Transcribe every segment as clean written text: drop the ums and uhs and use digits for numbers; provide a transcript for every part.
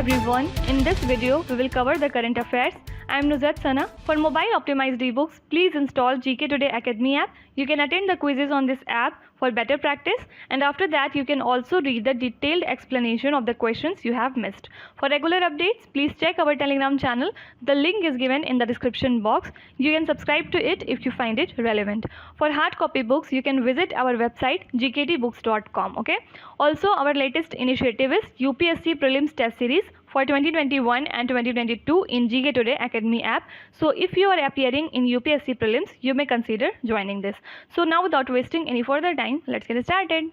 everyone, in this video we will cover the current affairs. I am Nuzhat Sana. For mobile optimized ebooks, please install GK Today Academy app. You can attend the quizzes on this app for better practice, and after that you can also read the detailed explanation of the questions you have missed. For regular updates, please check our Telegram channel. The link is given in the description box. You can subscribe to it if you find it relevant. For hard copy books, you can visit our website gktbooks.com. Okay. Also, our latest initiative is UPSC Prelims Test Series for 2021 and 2022 in GK Today Academy app. So if you are appearing in UPSC Prelims, you may consider joining this. So now, without wasting any further time, let's get started.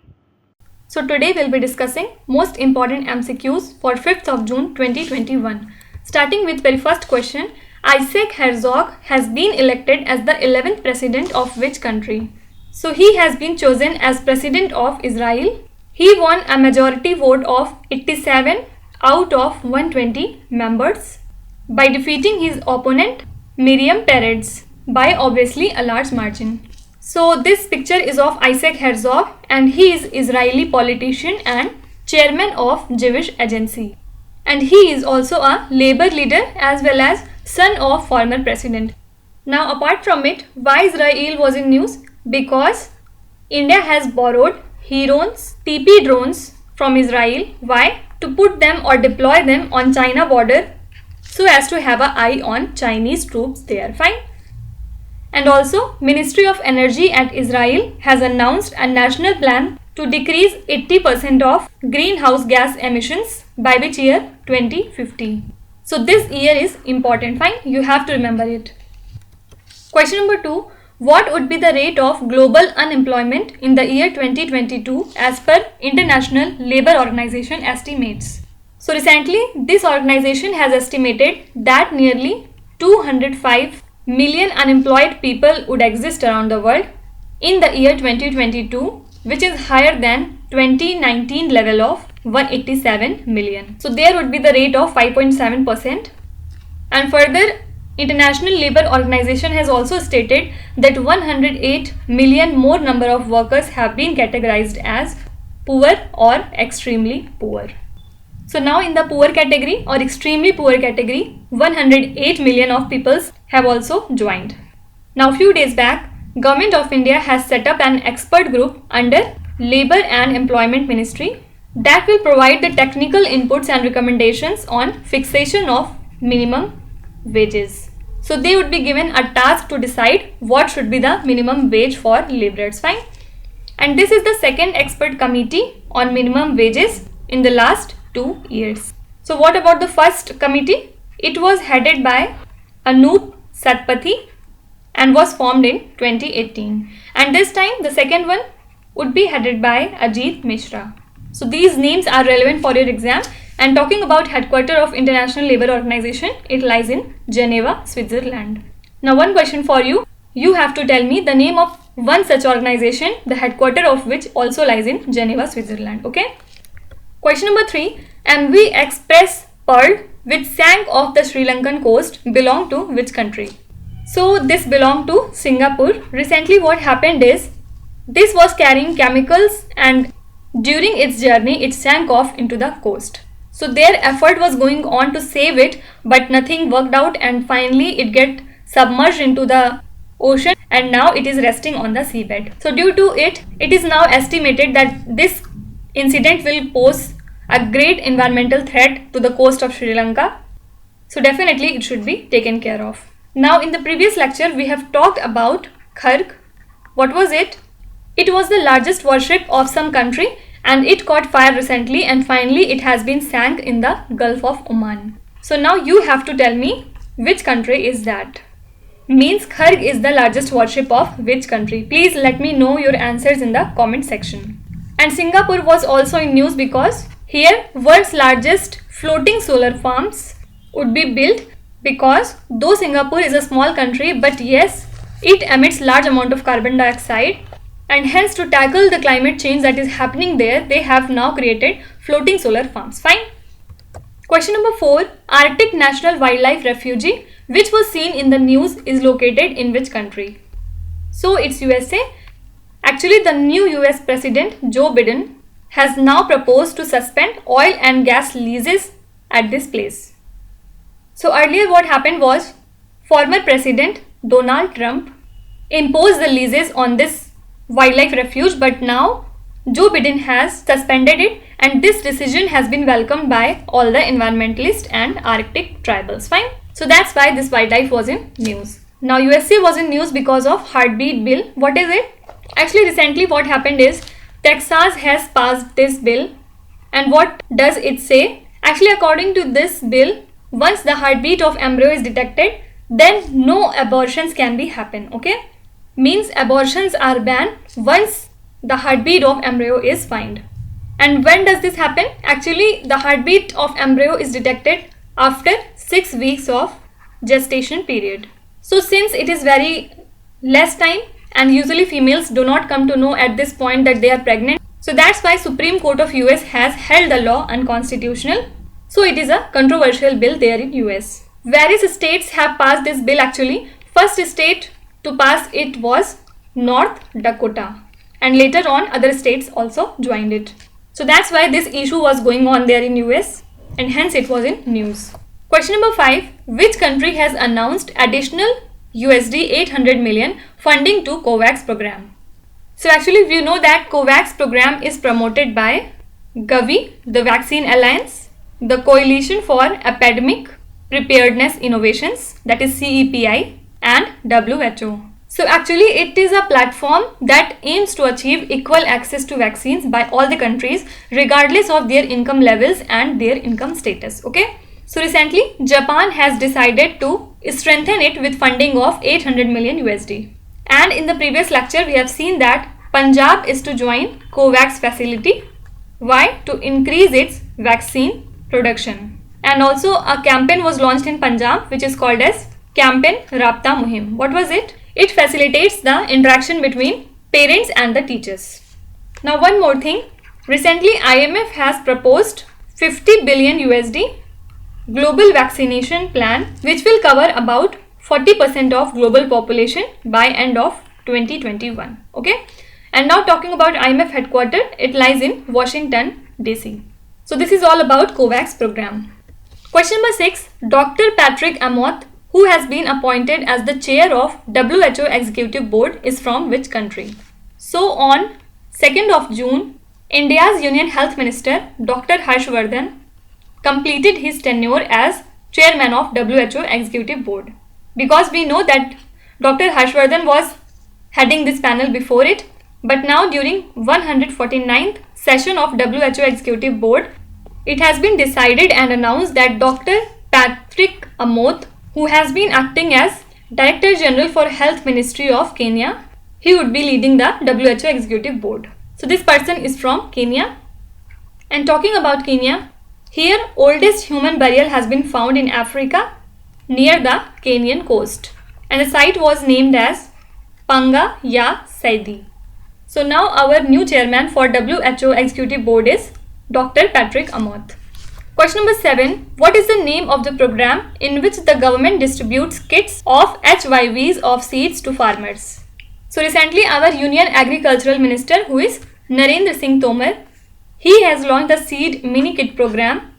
So today we'll be discussing most important MCQs for 5th of June 2021. Starting with very first question, Isaac Herzog has been elected as the 11th president of which country? So he has been chosen as president of Israel. He won a majority vote of 87 out of 120 members by defeating his opponent Miriam Peretz by obviously a large margin. So this picture is of Isaac Herzog, and he is Israeli politician and chairman of Jewish Agency. And he is also a labor leader as well as son of former president. Now apart from it, why Israel was in news? Because India has borrowed Herons TP drones from Israel. Why? To put them or deploy them on China border so as to have an eye on Chinese troops there. Fine. And also, Ministry of Energy at Israel has announced a national plan to decrease 80% of greenhouse gas emissions by which year? 2050. So this year is important. Fine. You have to remember it. Question number 2. What would be the rate of global unemployment in the year 2022 as per International Labour Organization estimates? So recently, this organization has estimated that nearly 205 million unemployed people would exist around the world in the year 2022, which is higher than 2019 level of 187 million. So there would be the rate of 5.7%. And further, International Labour Organization has also stated that 108 million more number of workers have been categorized as poor or extremely poor. So now in the poor category or extremely poor category, 108 million of peoples have also joined. Now few days back, Government of India has set up an expert group under Labour and Employment Ministry that will provide the technical inputs and recommendations on fixation of minimum wages. So they would be given a task to decide what should be the minimum wage for labourers. Fine. And this is the second expert committee on minimum wages in the last 2 years. So what about the first committee? It was headed by Anup Satpathy and was formed in 2018. And this time the second one would be headed by Ajit Mishra. So these names are relevant for your exam. And talking about headquarters of International Labour Organization, it lies in Geneva, Switzerland. Now one question for you. You have to tell me the name of one such organization, the headquarters of which also lies in Geneva, Switzerland. Okay. Question number 3. MV Express Pearl, which sank off the Sri Lankan coast, belong to which country? So this belonged to Singapore. Recently what happened is, this was carrying chemicals and during its journey it sank off into the coast. So their effort was going on to save it, but nothing worked out and finally it get submerged into the ocean and now it is resting on the seabed. So due to it, it is now estimated that this incident will pose a great environmental threat to the coast of Sri Lanka. So definitely it should be taken care of. Now in the previous lecture we have talked about Kharg. What was it? It was the largest warship of some country and it caught fire recently and finally it has been sank in the Gulf of Oman. So now you have to tell me which country is that. Means Kharg is the largest warship of which country? Please let me know your answers in the comment section. And Singapore was also in news because here world's largest floating solar farms would be built, because though Singapore is a small country, but yes, it emits large amount of carbon dioxide, and hence to tackle the climate change that is happening there, they have now created floating solar farms. Fine. Question number 4. Arctic National Wildlife Refuge, which was seen in the news, is located in which country? So it's USA. Actually, the new US President Joe Biden has now proposed to suspend oil and gas leases at this place. So earlier what happened was former President Donald Trump imposed the leases on this wildlife refuge, but now Joe Biden has suspended it, and this decision has been welcomed by all the environmentalists and Arctic tribals. Fine. So that's why this wildlife was in news. Now USA was in news because of heartbeat bill. What is it? Actually recently what happened is Texas has passed this bill, and what does it say? Actually according to this bill, once the heartbeat of embryo is detected, then no abortions can be happen. Okay, means abortions are banned once the heartbeat of embryo is found. And when does this happen? Actually the heartbeat of embryo is detected after 6 weeks of gestation period. So since it is very less time and usually females do not come to know at this point that they are pregnant, so that's why Supreme Court of US has held the law unconstitutional. So it is a controversial bill there in US. Various states have passed this bill actually. First state to pass it was North Dakota, and later on other states also joined it. So that's why this issue was going on there in US, and hence it was in news. Question number 5. Which country has announced additional USD 800 million funding to COVAX program? So actually we know that COVAX program is promoted by Gavi, the Vaccine Alliance, the Coalition for Epidemic Preparedness Innovations, that is CEPI, and WHO. So actually it is a platform that aims to achieve equal access to vaccines by all the countries regardless of their income levels and their income status. Okay. So recently Japan has decided to strengthen it with funding of 800 million USD. And in the previous lecture we have seen that Punjab is to join COVAX facility. Why? To increase its vaccine production. And also a campaign was launched in Punjab which is called as Campaign Rabta Muhim. What was it? It facilitates the interaction between parents and the teachers. Now one more thing. Recently IMF has proposed 50 billion USD global vaccination plan which will cover about 40% of global population by end of 2021. Okay. And now talking about IMF headquarters, it lies in Washington DC. So this is all about COVAX program. Question number 6. Dr. Patrick Amott, who has been appointed as the chair of WHO Executive Board, is from which country? So on 2nd of June, India's Union Health Minister Dr. Harshvardhan completed his tenure as chairman of WHO Executive Board. Because we know that Dr. Harshvardhan was heading this panel before it, but now during 149th session of WHO Executive Board, it has been decided and announced that Dr. Patrick Amott, who has been acting as Director General for Health Ministry of Kenya, he would be leading the WHO Executive Board. So this person is from Kenya. And talking about Kenya, here oldest human burial has been found in Africa near the Kenyan coast, and the site was named as Panga Ya Saidi. So now our new chairman for WHO Executive Board is Dr. Patrick Amott. Question number 7. What is the name of the program in which the government distributes kits of HYVs of seeds to farmers? So recently our Union Agricultural Minister, who is Narendra Singh Tomar, he has launched the seed mini kit program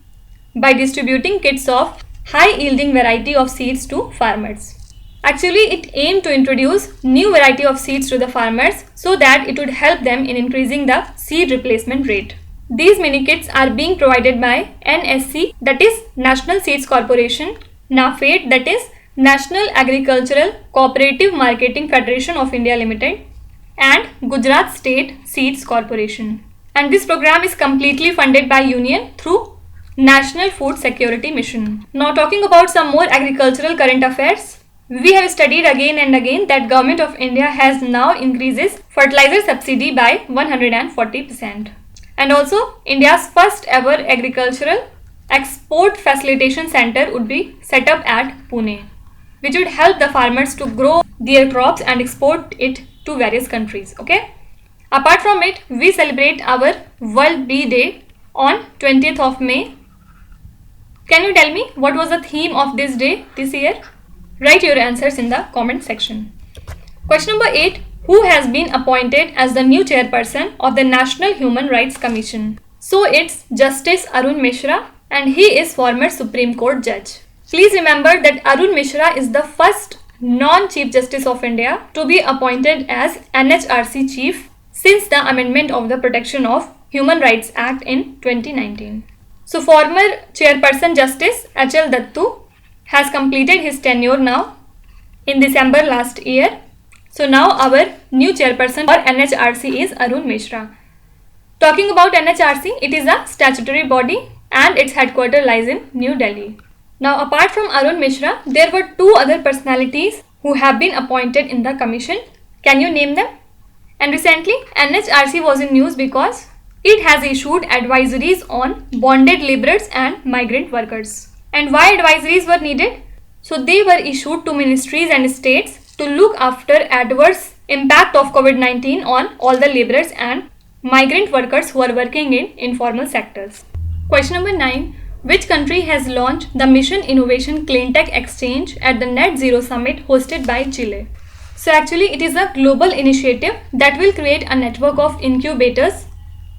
by distributing kits of high yielding variety of seeds to farmers. Actually it aimed to introduce new variety of seeds to the farmers so that it would help them in increasing the seed replacement rate. These mini kits are being provided by NSC, that is National Seeds Corporation, NAFED, that is National Agricultural Cooperative Marketing Federation of India Limited, and Gujarat State Seeds Corporation. And this program is completely funded by Union through National Food Security Mission. Now talking about some more agricultural current affairs. We have studied again and again that Government of India has now increases fertilizer subsidy by 140%. And also India's first ever agricultural export facilitation center would be set up at Pune, which would help the farmers to grow their crops and export it to various countries. Okay. Apart from it, we celebrate our World Bee Day on 20th of May. Can you tell me what was the theme of this day this year? Write your answers in the comment section. Question number 8. Who has been appointed as the new chairperson of the National Human Rights Commission? So it's Justice Arun Mishra, and he is former Supreme Court judge. Please remember that Arun Mishra is the first non-Chief Justice of India to be appointed as NHRC Chief since the amendment of the Protection of Human Rights Act in 2019. So former Chairperson Justice Achal Dattu has completed his tenure now in December last year. So now our new chairperson for NHRC is Arun Mishra. Talking about NHRC, it is a statutory body and its headquarters lies in New Delhi. Now apart from Arun Mishra, there were two other personalities who have been appointed in the commission. Can you name them? And recently, NHRC was in news because it has issued advisories on bonded laborers and migrant workers. And why advisories were needed? So they were issued to ministries and states to look after adverse impact of COVID-19 on all the laborers and migrant workers who are working in informal sectors. Question number 9. Which country has launched the Mission Innovation Cleantech Exchange at the Net Zero Summit hosted by Chile? So actually it is a global initiative that will create a network of incubators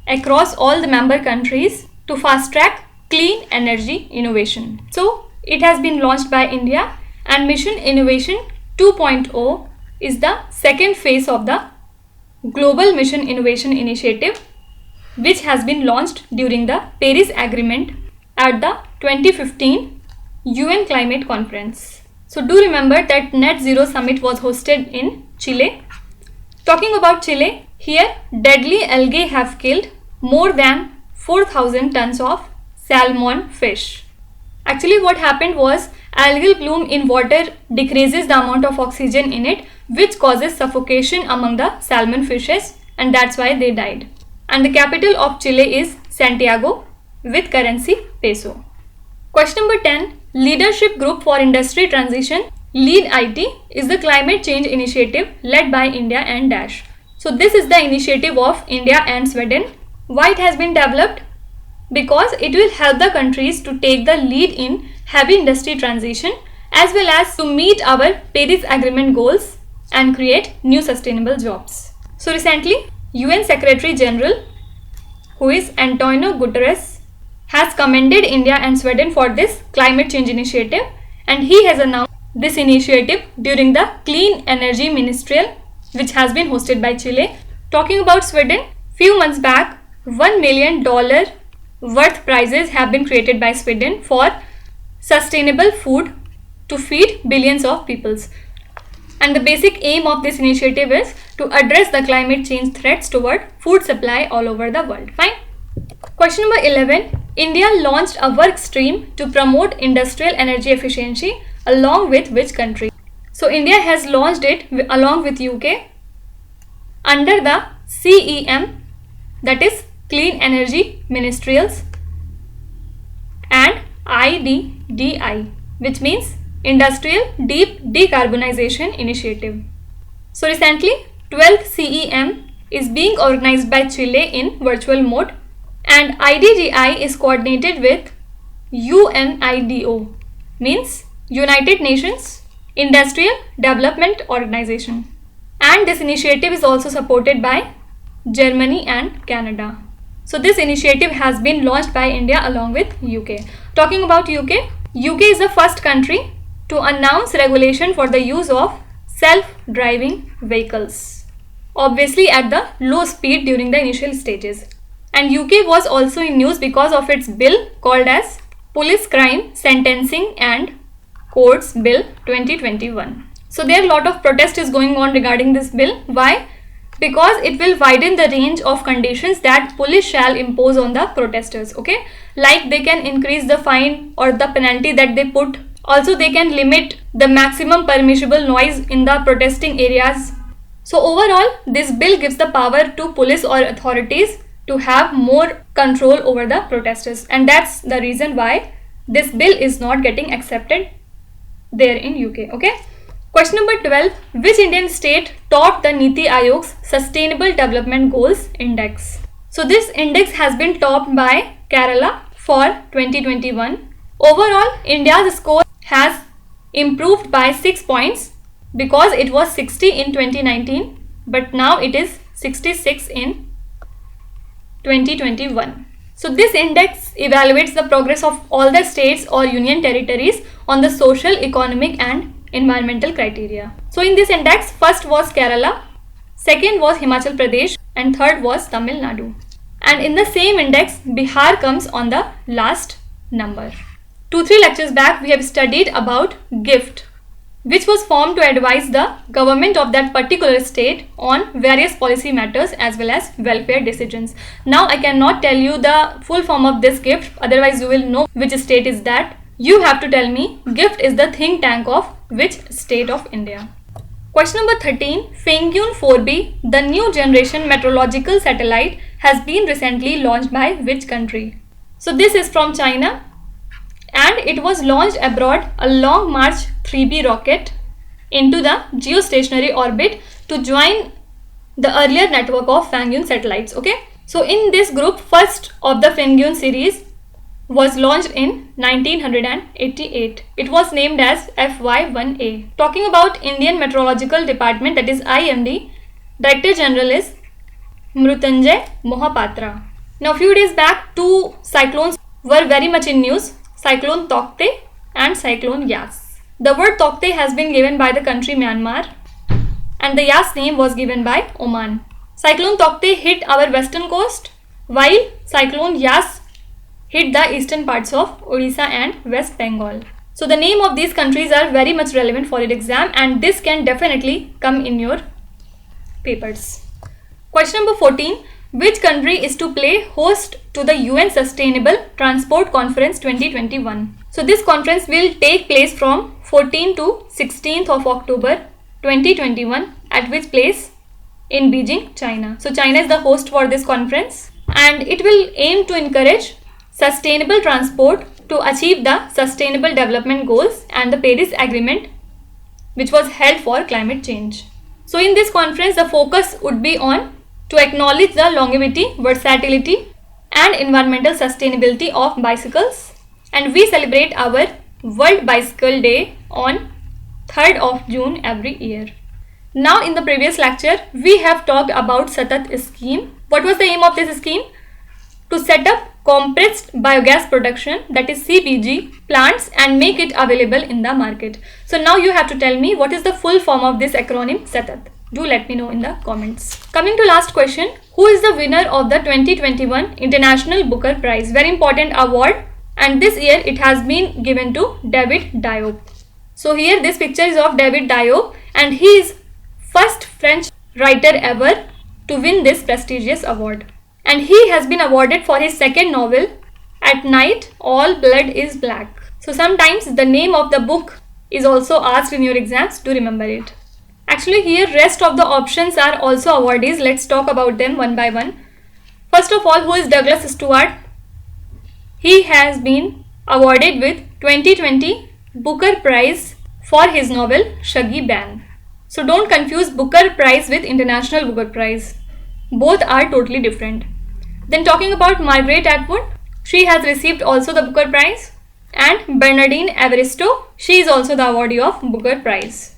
across all the member countries to fast track clean energy innovation. So it has been launched by India, and Mission Innovation 2.0 is the second phase of the Global Mission Innovation Initiative, which has been launched during the Paris Agreement at the 2015 UN Climate Conference. So do remember that Net Zero Summit was hosted in Chile. Talking about Chile, here deadly algae have killed more than 4,000 tons of salmon fish. Actually what happened was algal bloom in water decreases the amount of oxygen in it, which causes suffocation among the salmon fishes, and that's why they died. And the capital of Chile is Santiago with currency peso. Question number 10. Leadership Group for Industry Transition LEAD IT is the climate change initiative led by India and Dash. So this is the initiative of India and Sweden. Why it has been developed? Because it will help the countries to take the lead in heavy industry transition as well as to meet our Paris Agreement goals and create new sustainable jobs. So recently, UN Secretary General, who is Antonio Guterres, has commended India and Sweden for this climate change initiative, and he has announced this initiative during the Clean Energy Ministerial, which has been hosted by Chile. Talking about Sweden, few months back, $1 million worth prizes have been created by Sweden for sustainable food to feed billions of peoples. And the basic aim of this initiative is to address the climate change threats toward food supply all over the world. Fine. Question number 11. India launched a work stream to promote industrial energy efficiency along with which country? So India has launched it along with UK under the CEM, that is Clean Energy Ministerials, and IDDI, which means Industrial Deep Decarbonization Initiative. So recently 12th CEM is being organized by Chile in virtual mode, and IDDI is coordinated with UNIDO, means United Nations Industrial Development Organization, and this initiative is also supported by Germany and Canada. So this initiative has been launched by India along with UK. Talking about UK is the first country to announce regulation for the use of self-driving vehicles, obviously at the low speed during the initial stages. And UK was also in news because of its bill called as Police Crime Sentencing and Courts Bill 2021. So there are a lot of protest is going on regarding this bill. Why? Because it will widen the range of conditions that police shall impose on the protesters. Okay, like they can increase the fine or the penalty that they put. Also they can limit the maximum permissible noise in the protesting areas. So overall this bill gives the power to police or authorities to have more control over the protesters, and that's the reason why this bill is not getting accepted there in UK. Okay. Question number 12. Which Indian state topped the Niti Aayog's Sustainable Development Goals Index? So this index has been topped by Kerala for 2021. Overall, India's score has improved by 6 points because it was 60 in 2019, but now it is 66 in 2021. So this index evaluates the progress of all the states or union territories on the social, economic and environmental criteria. So in this index, first was Kerala, second was Himachal Pradesh and third was Tamil Nadu. And in the same index, Bihar comes on the last number. 2-3 lectures back, we have studied about GIFT, which was formed to advise the government of that particular state on various policy matters as well as welfare decisions. Now I cannot tell you the full form of this GIFT, otherwise you will know which state is that. You have to tell me GIFT is the think tank of which state of India. Question number 13. Fangyun 4B, the new generation meteorological satellite, has been recently launched by which country? So this is from China and it was launched abroad a Long March 3B rocket into the geostationary orbit to join the earlier network of Fangyun satellites. Okay, so in this group, first of the Fangyun series was launched in 1988. It was named as FY-1A. Talking about Indian Meteorological Department, that is IMD, Director General is Mrutyunjay Mohapatra. Now few days back, two cyclones were very much in news, Cyclone Taukte and Cyclone Yas. The word Taukte has been given by the country Myanmar and the Yas name was given by Oman. Cyclone Taukte hit our western coast while Cyclone Yas hit the eastern parts of Odisha and West Bengal. So the name of these countries are very much relevant for your exam and this can definitely come in your papers. Question number 14. Which country is to play host to the UN Sustainable Transport Conference 2021? So this conference will take place from 14th to 16th of October 2021 at which place? In Beijing, China. So China is the host for this conference and it will aim to encourage sustainable transport to achieve the Sustainable Development Goals and the Paris Agreement, which was held for climate change. So in this conference, the focus would be on to acknowledge the longevity, versatility and environmental sustainability of bicycles, and we celebrate our World Bicycle Day on 3rd of June every year. Now in the previous lecture, we have talked about Satat scheme. What was the aim of this scheme? To set up compressed biogas production, that is CBG plants and make it available in the market. So now you have to tell me what is the full form of this acronym SATAT. Do let me know in the comments. Coming to last question, who is the winner of the 2021 International Booker Prize? Very important award and this year it has been given to David Diop. So here this picture is of David Diop and he is first French writer ever to win this prestigious award. And he has been awarded for his second novel, At Night All Blood is Black. So sometimes the name of the book is also asked in your exams, do remember it. Actually here rest of the options are also awardees. Let's talk about them one by one. First of all, who is Douglas Stewart? He has been awarded with 2020 Booker Prize for his novel Shuggie Bain. So don't confuse Booker Prize with International Booker Prize. Both are totally different. Then talking about Margaret Atwood, she has received also the Booker Prize, and Bernardine Evaristo, she is also the awardee of Booker Prize.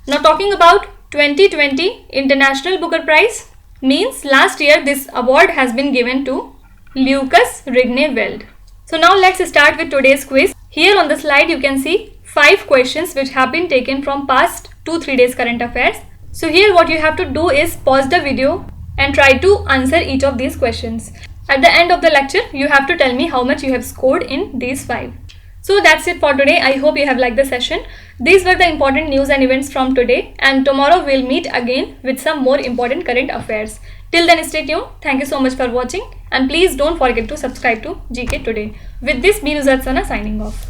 Now talking about 2020 International Booker Prize, means last year this award has been given to Lucas Rigney-Weld. So now let's start with today's quiz. Here on the slide you can see 5 questions which have been taken from past 2-3 days current affairs. So here what you have to do is pause the video and try to answer each of these questions. At the end of the lecture, you have to tell me how much you have scored in these 5. So that's it for today. I hope you have liked the session. These were the important news and events from today, and tomorrow we'll meet again with some more important current affairs. Till then, stay tuned. Thank you so much for watching and please don't forget to subscribe to GK Today. With this, me Nuzhat Sana signing off.